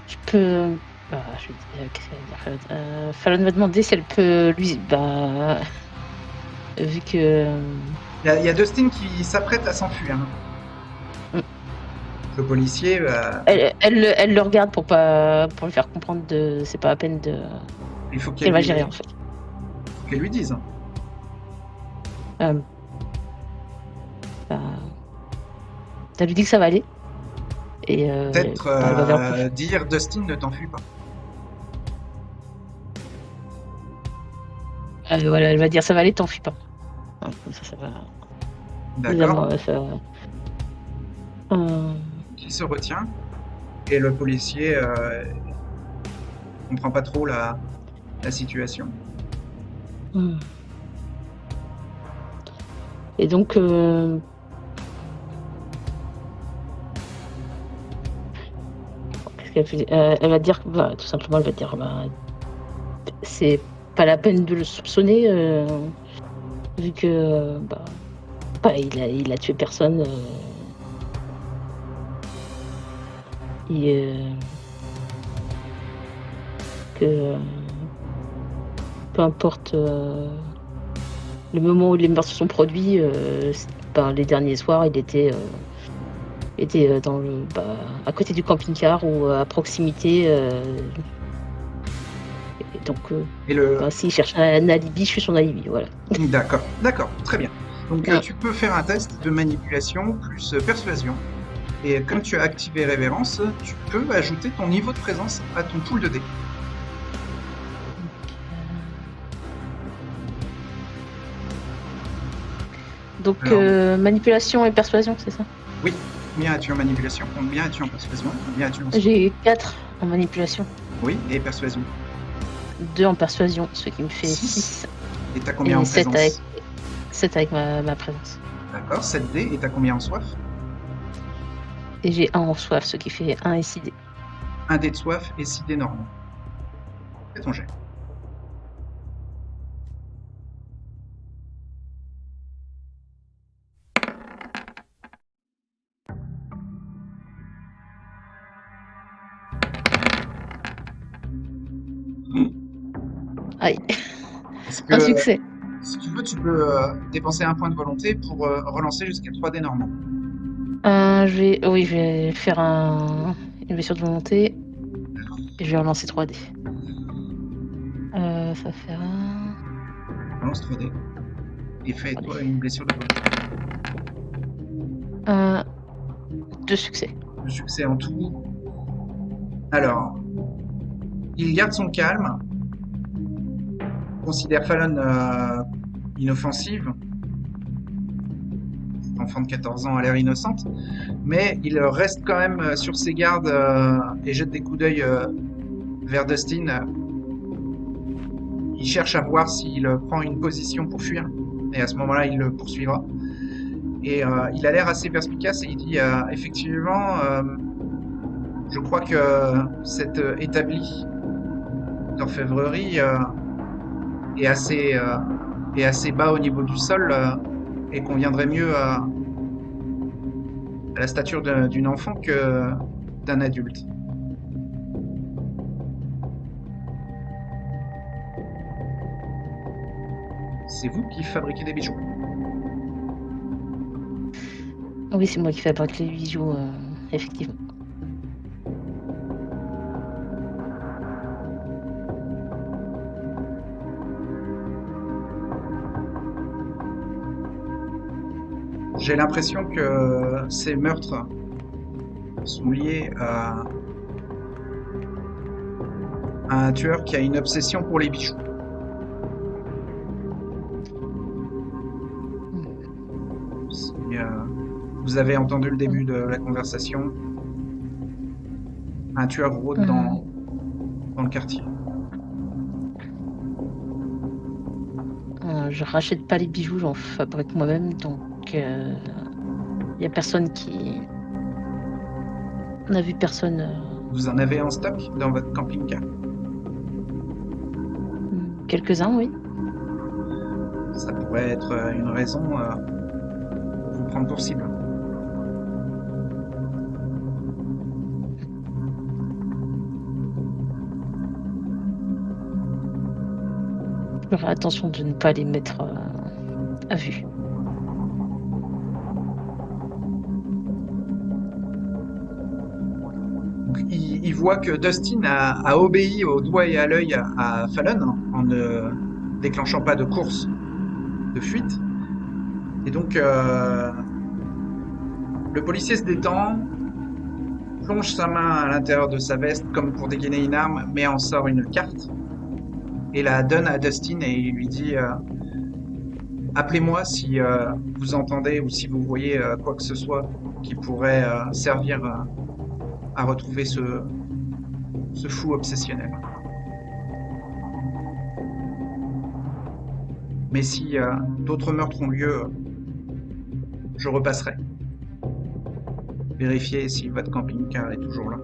je peux. Je vais qu'est-ce qu'elle va dire. Fallon va demander si elle peut lui. Vu que. Il y a Dustin qui s'apprête à s'enfuir. Hein. Le policier. Elle le regarde pour lui faire comprendre c'est pas la peine de. Il faut qu'elle va gérer en fait. Qu'elle lui dise. Elle lui dit que ça va aller. Et peut-être dire Dustin, ne t'enfuis pas. Voilà, elle va dire ça va aller, t'enfuis pas. Comme ça va. D'accord. Ça... Il se retient et le policier comprend pas trop la situation. Et donc qu'est-ce qu'elle fait? Elle va dire tout simplement, elle va dire c'est pas la peine de le soupçonner vu que il a tué personne. Que peu importe le moment où les meurtres se sont produits, les derniers soirs, il était était dans à côté du camping-car ou à proximité. Et donc, Et le... s'il cherche un alibi, je suis son alibi, voilà. D'accord, très bien. Donc Ouais. tu peux faire un test de manipulation plus persuasion. Et comme tu as activé révérence, tu peux ajouter ton niveau de présence à ton pool de dés. Donc, Alors. manipulation et persuasion, c'est ça? Oui. Combien as-tu en manipulation? Combien as-tu en persuasion? Combien as-tu en... J'ai 4 en manipulation, Oui, et persuasion. 2 en persuasion, ce qui me fait Six. 6. Et t'as combien en Et 7 avec, présence? 7 avec ma présence. D'accord, 7 dés. Et t'as combien en soif? Et j'ai 1 en soif, ce qui fait 1 et 6 dés. 1 dé de soif et 6 dés normaux. Fais ton jet. Aïe, Est-ce un que, succès. si tu veux, tu peux dépenser un point de volonté pour relancer jusqu'à 3 dés normaux. Oui, je vais faire une blessure de volonté. Et je vais relancer 3 dés. Ça fait un... Relance 3 dés. Et fais-toi une blessure de volonté. 2 succès. Le succès en tout. Alors, il garde son calme, considère Fallon inoffensive. Cette enfant de 14 ans a l'air innocente, mais il reste quand même sur ses gardes et jette des coups d'œil vers Dustin. Il cherche à voir s'il prend une position pour fuir, et à ce moment-là, il le poursuivra. Et il a l'air assez perspicace et il dit effectivement, je crois que cet établi d'orfèvrerie est assez bas au niveau du sol et conviendrait mieux à la stature d'une enfant que d'un adulte. C'est vous qui fabriquez des bijoux? Oui, c'est moi qui fabrique les bijoux, effectivement. J'ai l'impression que ces meurtres sont liés à un tueur qui a une obsession pour les bijoux. Si vous avez entendu le début de la conversation, un tueur rôde dans le quartier. Je rachète pas les bijoux, j'en fabrique moi-même, donc il y a personne qui... On a vu personne... Vous en avez en stock dans votre camping-car? Quelques-uns, oui. Ça pourrait être une raison pour vous prendre pour cible. Je ferai attention de ne pas les mettre à vue. Donc, il voit que Dustin a obéi au doigt et à l'œil à Fallon en ne déclenchant pas de course de fuite. Et donc, le policier se détend, plonge sa main à l'intérieur de sa veste comme pour dégainer une arme, mais en sort une carte et la donne à Dustin et il lui dit appelez-moi si vous entendez ou si vous voyez quoi que ce soit qui pourrait servir à retrouver ce fou obsessionnel. Mais si d'autres meurtres ont lieu, je repasserai. Vérifiez si votre camping-car est toujours là.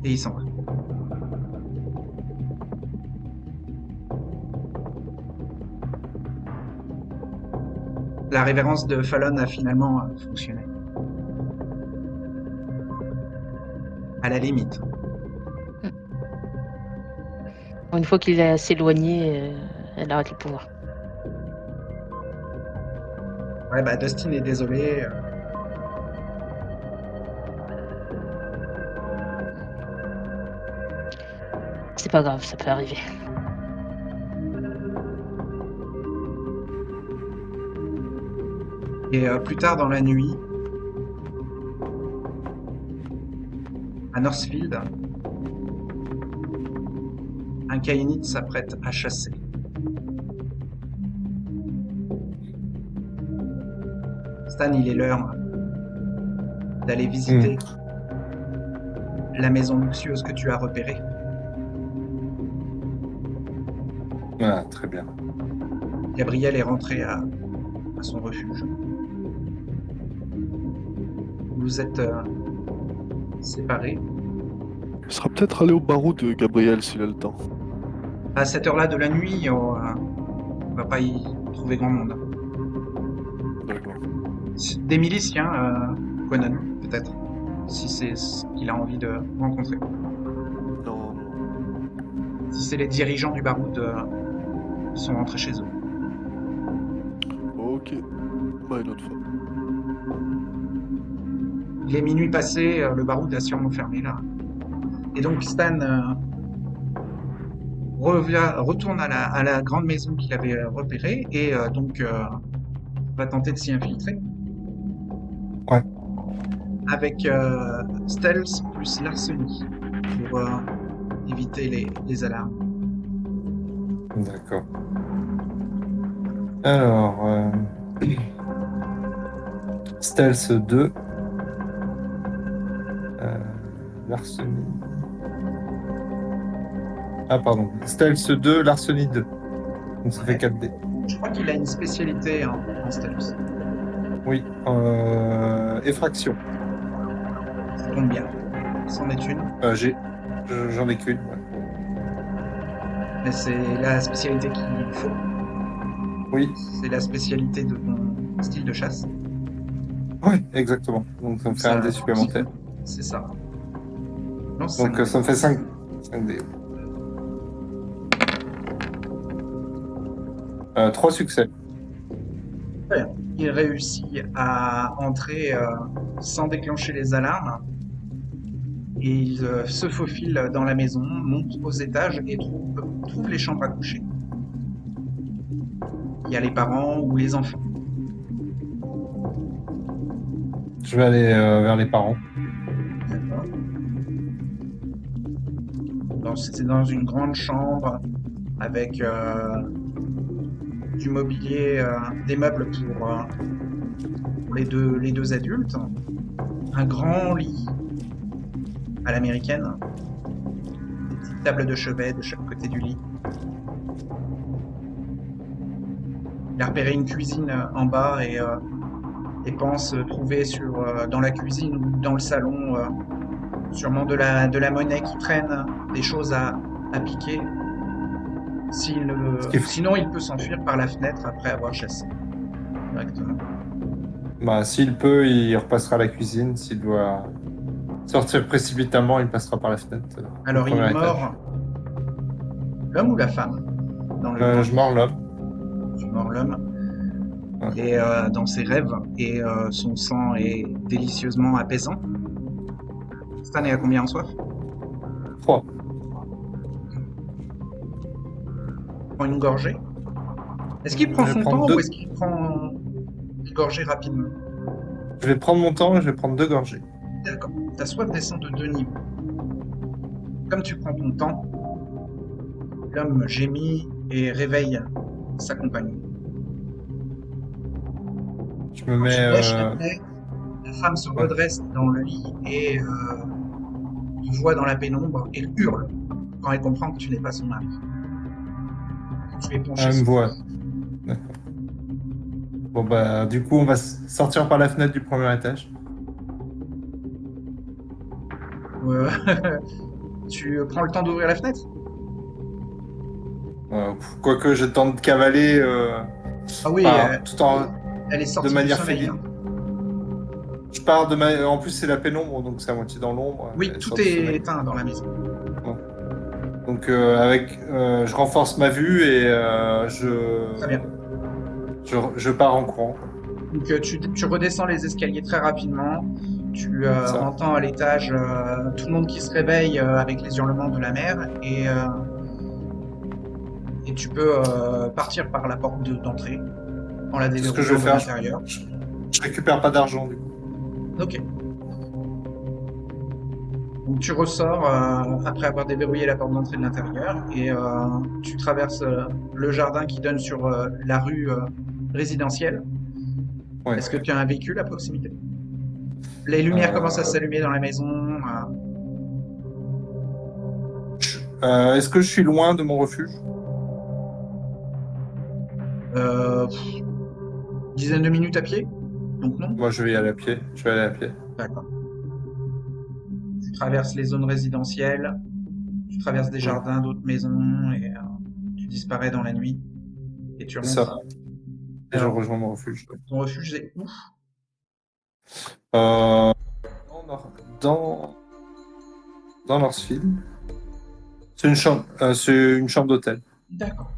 Et il s'en va. La révérence de Fallon a finalement fonctionné. À la limite. Une fois qu'il est éloigné, elle arrête le pouvoir. Ouais, bah Dustin est désolé. C'est pas grave, ça peut arriver. Et plus tard dans la nuit, à Northfield, un Kainite s'apprête à chasser. Stan, il est l'heure d'aller visiter la maison luxueuse que tu as repérée. Ah, très bien. Gabriel est rentré à son refuge. Vous êtes séparés. Il sera peut-être allé au barreau de Gabriel s'il a le temps. À cette heure-là de la nuit, on va pas y trouver grand monde. D'accord. Des miliciens, Conan, peut-être, si c'est ce qu'il a envie de rencontrer. Non, non. Si c'est les dirigeants du baroud qui sont rentrés chez eux. Ok. Bah, une autre fois. Il est minuit passé, le baroud a sûrement fermé là. Et donc Stan retourne à la grande maison qu'il avait repérée et va tenter de s'y infiltrer. Ouais. Avec stealth plus larcenie pour éviter les alarmes. D'accord. Alors, Stealth 2. Larcenie. Ah, pardon. Stealth 2, Larcenie 2. Donc ça fait 4 dés. Je crois qu'il a une spécialité en stealth. Oui. Effraction. Ça tombe bien. C'en est une. J'en ai qu'une. Ouais. Mais c'est la spécialité qu'il faut. Oui. C'est la spécialité de ton style de chasse. Oui, exactement. Donc ça me fait un dé supplémentaire. C'est ça. Non, Donc ça me fait 5 dés. 3 succès. Très bien. Il réussit à entrer sans déclencher les alarmes. Et il se faufile dans la maison, monte aux étages et trouve les chambres à coucher. Il y a les parents ou les enfants. Je vais aller vers les parents. D'accord. C'est dans une grande chambre avec du mobilier, des meubles pour les deux adultes, un grand lit à l'américaine, des petites tables de chevet de chaque côté du lit. Il a repéré une cuisine en bas et pense trouver dans la cuisine ou dans le salon sûrement de la monnaie qui traîne, des choses à piquer. Sinon, il peut s'enfuir par la fenêtre après avoir chassé directement. Bah, s'il peut, il repassera à la cuisine. S'il doit sortir précipitamment, il passera par la fenêtre. Alors, il mord l'homme ou la femme dans le Je mords l'homme. Tu mords l'homme. Ouais. Il est dans ses rêves et son sang est délicieusement apaisant. Stan est à combien en soif? 3. Prend une gorgée. Est-ce qu'il prend Je vais son prendre temps deux. ou est-ce qu'il prend une gorgée rapidement? Je vais prendre mon temps et je vais prendre 2 gorgées. D'accord. Ta soif descend de 2 niveaux. Comme tu prends ton temps, l'homme gémit et réveille sa compagne. Je me mets. Tu lèches la plaie, la femme se redresse dans le lit et il voit dans la pénombre et hurle quand elle comprend que tu n'es pas son mari. Tu es penché Elle me sur voit. D'accord. Bon, bah, du coup, on va sortir par la fenêtre du premier étage. Tu prends le temps d'ouvrir la fenêtre? Quoique j'ai le temps de cavaler Ah oui, tout en, elle est sortie de manière du sommeil, féline. hein. Je pars en plus, c'est la pénombre, donc c'est à moitié dans l'ombre. Oui, Elle tout sort du est sommeil. éteint dans la maison. Donc, je renforce ma vue et Très bien. je pars en courant. Donc tu redescends les escaliers très rapidement. Tu Ça. entends à l'étage tout le monde qui se réveille avec les hurlements de la mer et tu peux partir par la porte d'entrée en la C'est ce que je vais déverrouillant de faire. l'intérieur. Je récupère pas d'argent, du coup. Ok. Donc tu ressors après avoir déverrouillé la porte d'entrée de l'intérieur et tu traverses le jardin qui donne sur la rue résidentielle. Ouais. Est-ce que tu as un véhicule à proximité? Les lumières commencent à s'allumer dans la maison. Est-ce que je suis loin de mon refuge? Dizaine de minutes à pied? Donc non. Moi, je vais y aller à pied. Je vais aller à pied. D'accord. Tu traverses les zones résidentielles, tu traverses des jardins, d'autres maisons et tu disparais dans la nuit. Et tu C'est rentres. ça. Et je Alors, rejoins mon refuge. ton refuge, c'est où? Euh, dans, dans Northfield. C'est une chambre d'hôtel. D'accord.